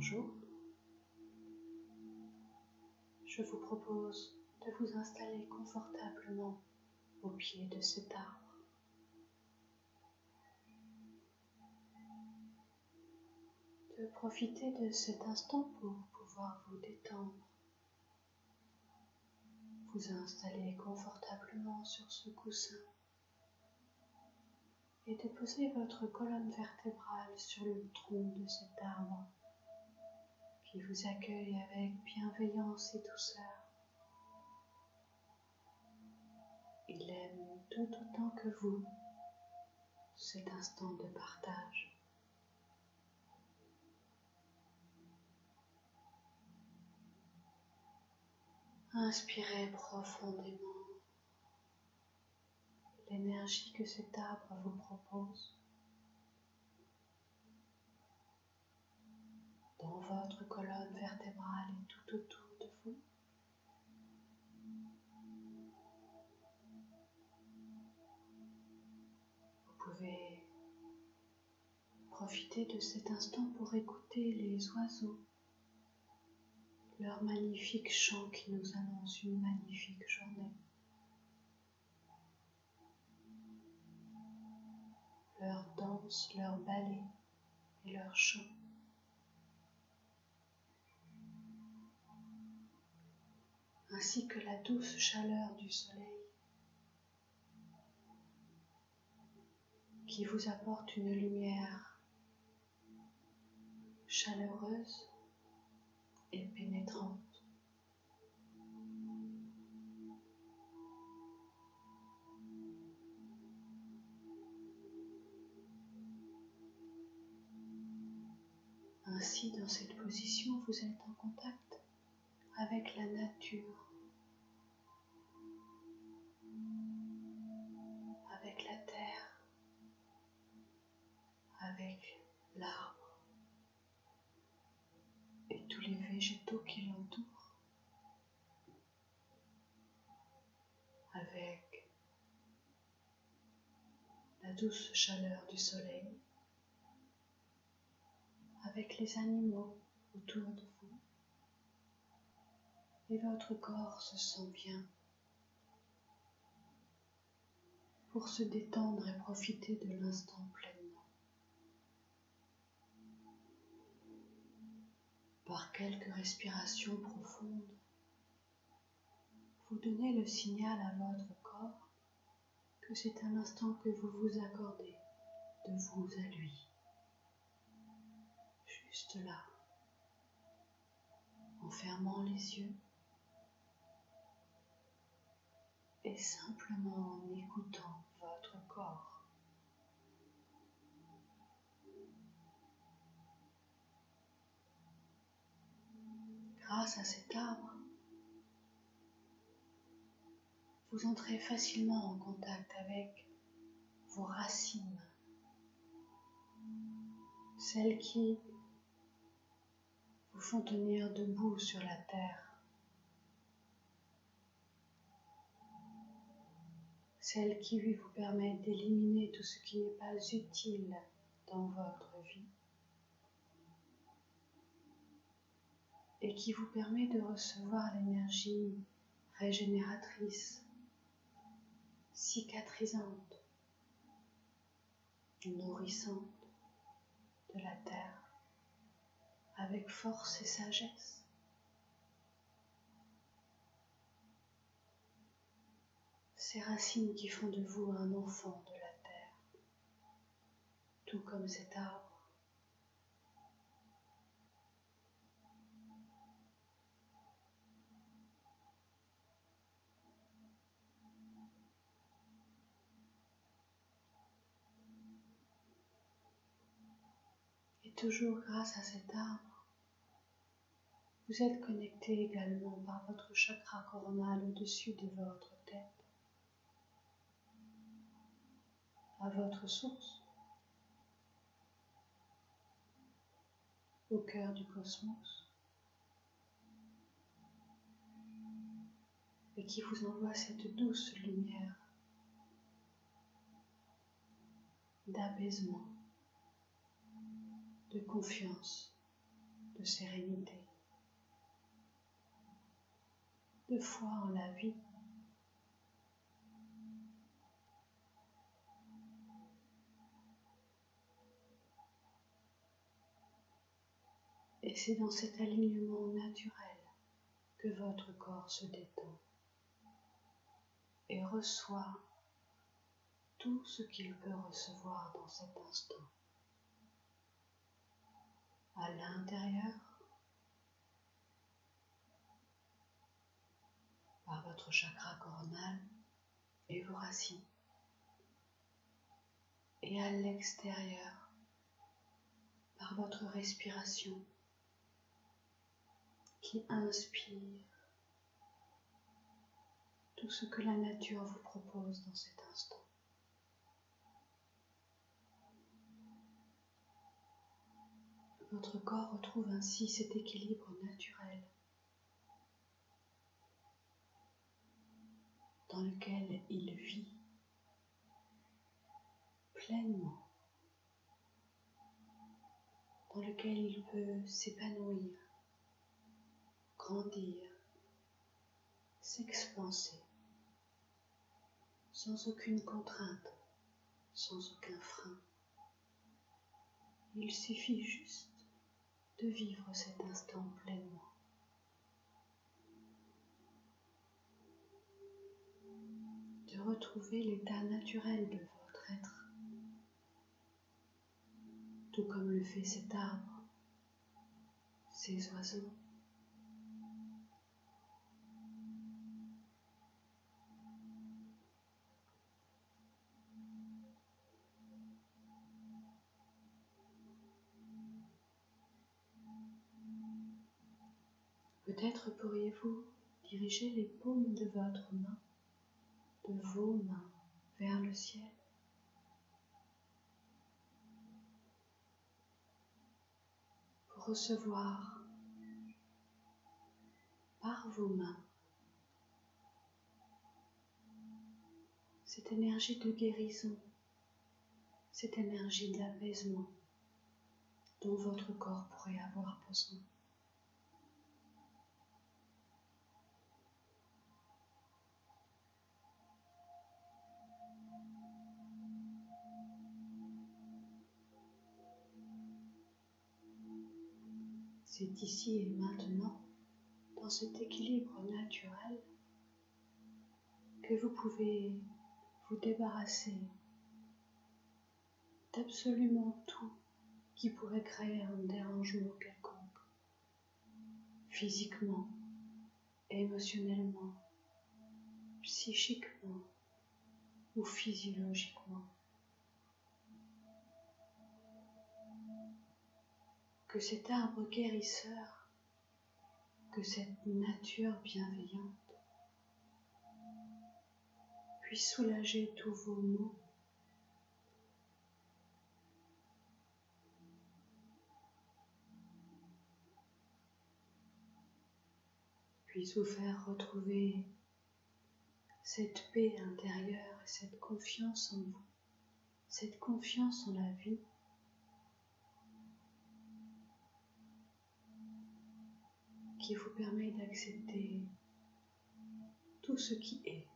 Bonjour, je vous propose de vous installer confortablement au pied de cet arbre. De profiter de cet instant pour pouvoir vous détendre, vous installer confortablement sur ce coussin et de poser votre colonne vertébrale sur le tronc de cet arbre qui vous accueille avec bienveillance et douceur. Il aime tout autant que vous cet instant de partage. Inspirez profondément l'énergie que cet arbre vous propose dans votre colonne vertébrale et tout autour de vous. Vous pouvez profiter de cet instant pour écouter les oiseaux, leur magnifique chant qui nous annonce une magnifique journée. Leur danse, leur ballet et leur chant. Ainsi que la douce chaleur du soleil qui vous apporte une lumière chaleureuse et pénétrante. Ainsi, dans cette position, vous êtes en contact avec la nature, avec la terre, avec l'arbre et tous les végétaux qui l'entourent, avec la douce chaleur du soleil, avec les animaux autour de vous, et votre corps se sent bien pour se détendre et profiter de l'instant pleinement. Par quelques respirations profondes, vous donnez le signal à votre corps que c'est un instant que vous vous accordez de vous à lui. Juste là, en fermant les yeux et simplement en écoutant votre corps. Grâce à cet arbre, vous entrez facilement en contact avec vos racines, celles qui vous font tenir debout sur la terre, celles qui vous permettent d'éliminer tout ce qui n'est pas utile dans votre vie et qui vous permet de recevoir l'énergie régénératrice, cicatrisante, nourrissante de la terre avec force et sagesse. Ces racines qui font de vous un enfant de la terre, tout comme cet arbre. Et toujours grâce à cet arbre, vous êtes connecté également par votre chakra coronal au-dessus de votre tête à votre source, au cœur du cosmos, et qui vous envoie cette douce lumière d'apaisement, de confiance de sérénité, de foi en la vie. Et c'est dans cet alignement naturel que votre corps se détend et reçoit tout ce qu'il peut recevoir dans cet instant. À l'intérieur, par votre chakra coronal et vos racines. Et à l'extérieur, par votre respiration qui inspire tout ce que la nature vous propose dans cet instant. Votre corps retrouve ainsi cet équilibre naturel dans lequel il vit pleinement, dans lequel il peut s'épanouir, grandir, s'expanser, sans aucune contrainte, sans aucun frein. Il suffit juste de vivre cet instant pleinement. De retrouver l'état naturel de votre être, tout comme le fait cet arbre, ces oiseaux. Peut-être pourriez-vous diriger les paumes de votre main, de vos mains, vers le ciel. Pour recevoir par vos mains cette énergie de guérison, cette énergie d'apaisement dont votre corps pourrait avoir besoin. C'est ici et maintenant, dans cet équilibre naturel, que vous pouvez vous débarrasser d'absolument tout qui pourrait créer un dérangement quelconque, physiquement, émotionnellement, psychiquement ou physiologiquement. Que cet arbre guérisseur, que cette nature bienveillante puisse soulager tous vos maux, puisse vous faire retrouver cette paix intérieure et cette confiance en vous, cette confiance en la vie, qui vous permet d'accepter tout ce qui est.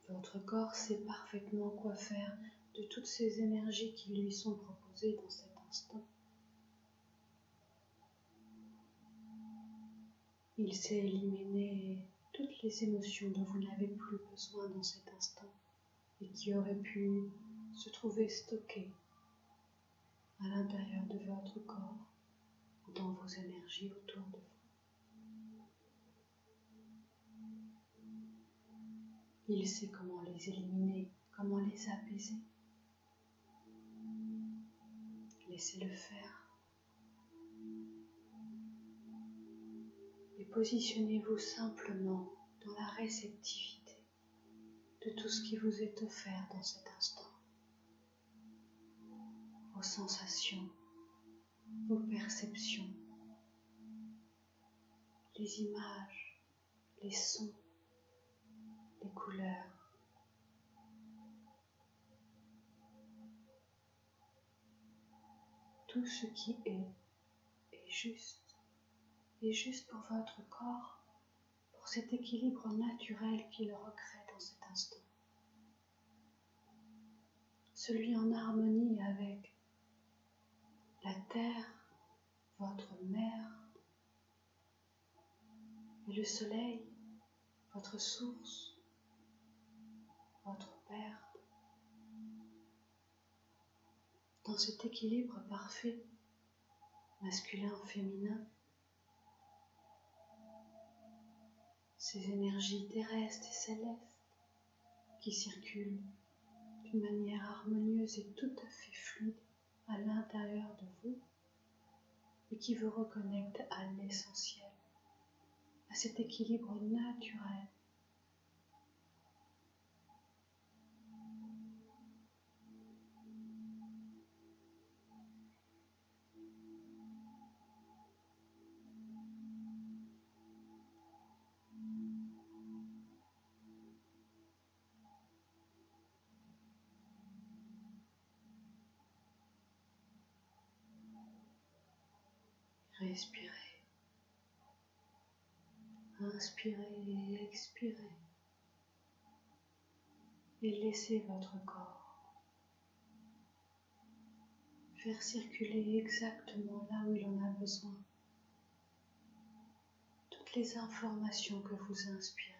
Votre corps sait parfaitement quoi faire de toutes ces énergies qui lui sont proposées dans cet instant. Il sait éliminer toutes les émotions dont vous n'avez plus besoin dans cet instant et qui auraient pu se trouver stockées à l'intérieur de votre corps ou dans vos énergies autour de vous. Il sait comment les éliminer, comment les apaiser. Laissez-le faire. Et positionnez-vous simplement dans la réceptivité de tout ce qui vous est offert dans cet instant. Vos sensations, vos perceptions, les images, les sons, les couleurs. tout ce qui est juste pour votre corps, pour cet équilibre naturel qu'il recrée dans cet instant. Celui en harmonie avec la terre, votre mère, et le soleil, votre source, votre père. Dans cet équilibre parfait, masculin-féminin, ces énergies terrestres et célestes qui circulent d'une manière harmonieuse et tout à fait fluide à l'intérieur de vous et qui vous reconnectent à l'essentiel, à cet équilibre naturel. Respirez, inspirez et expirez et laissez votre corps faire circuler exactement là où il en a besoin toutes les informations que vous inspirez.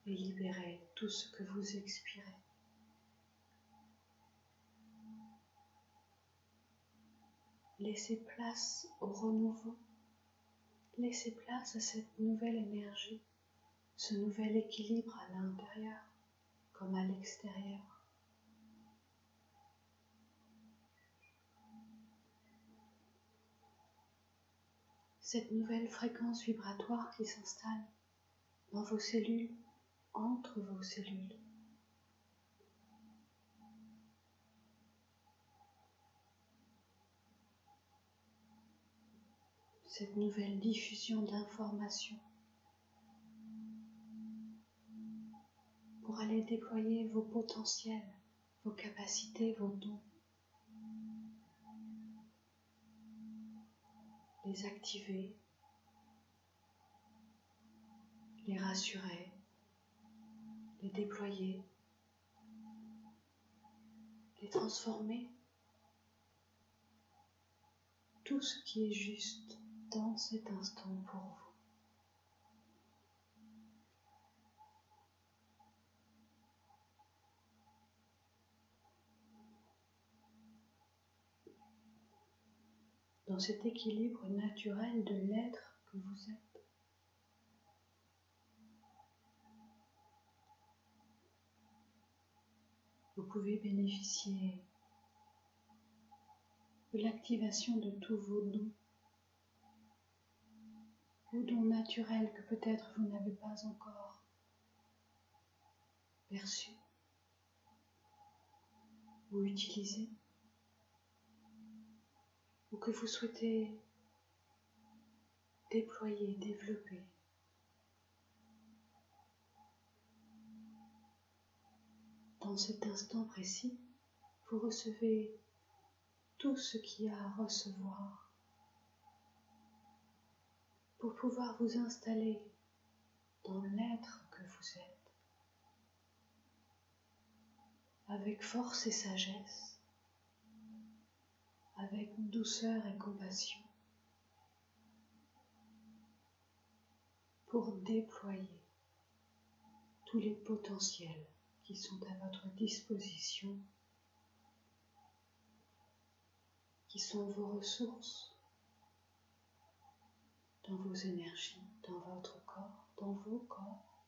Et libérez tout ce que vous expirez. Laissez place au renouveau, laissez place à cette nouvelle énergie, ce nouvel équilibre à l'intérieur comme à l'extérieur. Cette nouvelle fréquence vibratoire qui s'installe dans vos cellules, entre vos cellules. Cette nouvelle diffusion d'informations pour aller déployer vos potentiels, vos capacités, vos dons. Les activer, les rassurer, les déployer, les transformer. Tout ce qui est juste dans cet instant pour vous. Dans cet équilibre naturel de l'être que vous êtes. Vous pouvez bénéficier de l'activation de tous vos dons naturels que peut-être vous n'avez pas encore perçus ou utilisés, ou que vous souhaitez déployer, développer. Dans cet instant précis, vous recevez tout ce qu'il y a à recevoir pour pouvoir vous installer dans l'être que vous êtes, avec force et sagesse, avec douceur et compassion, pour déployer tous les potentiels qui sont à votre disposition, qui sont vos ressources, dans vos énergies, dans votre corps, dans vos corps,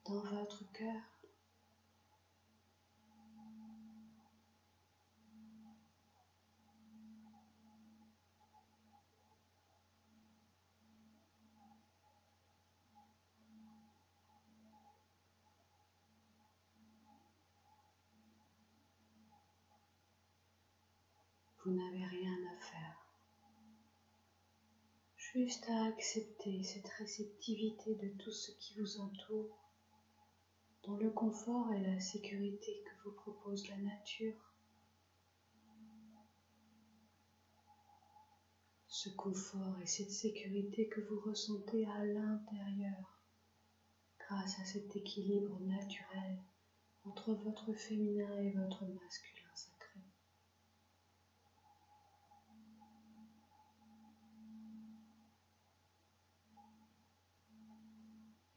dans votre cœur. Vous n'avez rien à faire, juste à accepter cette réceptivité de tout ce qui vous entoure, dans le confort et la sécurité que vous propose la nature. Ce confort et cette sécurité que vous ressentez à l'intérieur, grâce à cet équilibre naturel entre votre féminin et votre masculin sacré.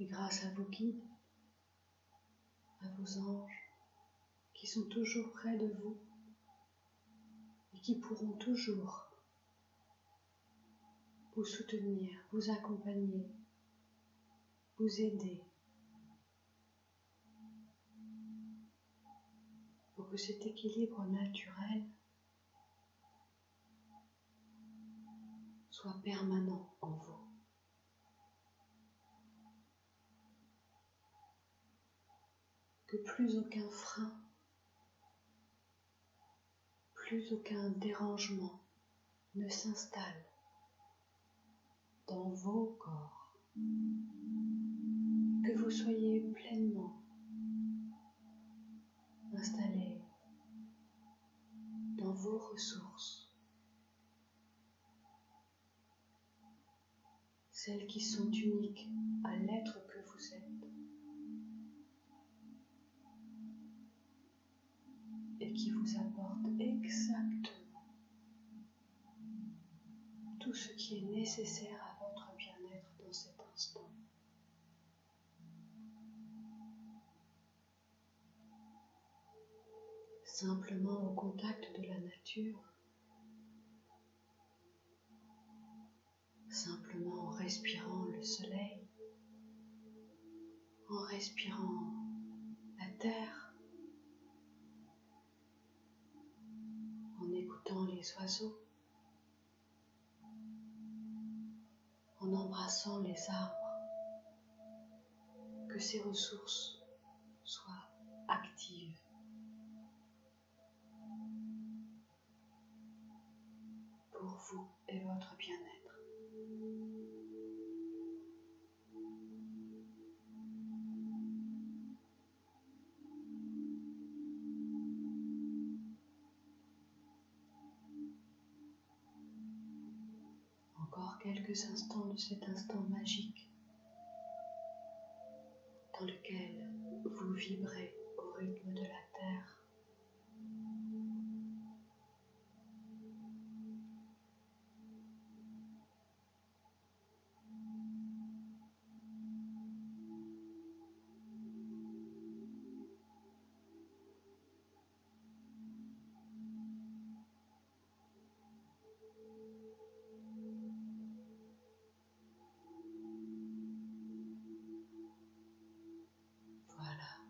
Et grâce à vos guides, à vos anges, qui sont toujours près de vous et qui pourront toujours vous soutenir, vous accompagner, vous aider, pour que cet équilibre naturel soit permanent en vous. Que plus aucun frein, plus aucun dérangement ne s'installe dans vos corps. Que vous soyez pleinement installés dans vos ressources, celles qui sont uniques à l'être que vous êtes, et qui vous apportent exactement tout ce qui est nécessaire à votre bien-être dans cet instant. Simplement au contact de la nature, simplement en respirant le soleil, en respirant la terre, en écoutant les oiseaux, en embrassant les arbres, que ces ressources soient actives. Pour vous et votre bien-être. Encore quelques instants de cet instant magique dans lequel vous vibrez au rythme de la terre. Voilà.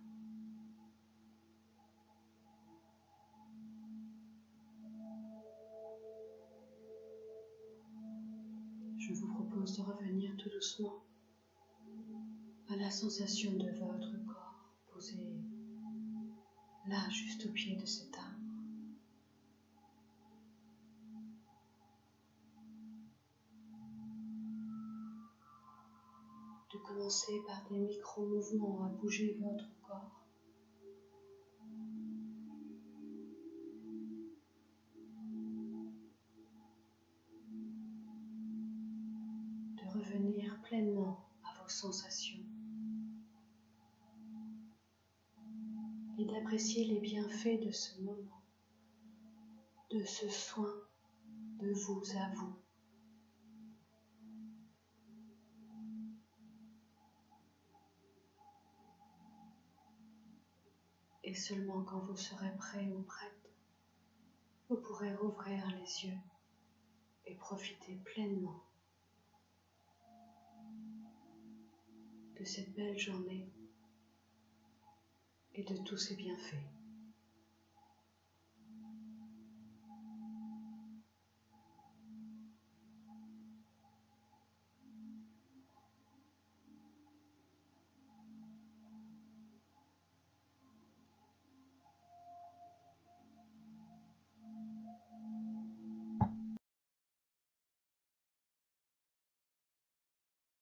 Je vous propose de revenir tout doucement à la sensation de votre corps posé là, juste au pied de cet arbre. De commencer par des micro-mouvements à bouger votre corps. De revenir pleinement à vos sensations. Et d'apprécier les bienfaits de ce moment, de ce soin de vous à vous. Et seulement quand vous serez prêt ou prête, vous pourrez rouvrir les yeux et profiter pleinement de cette belle journée et de tous ses bienfaits.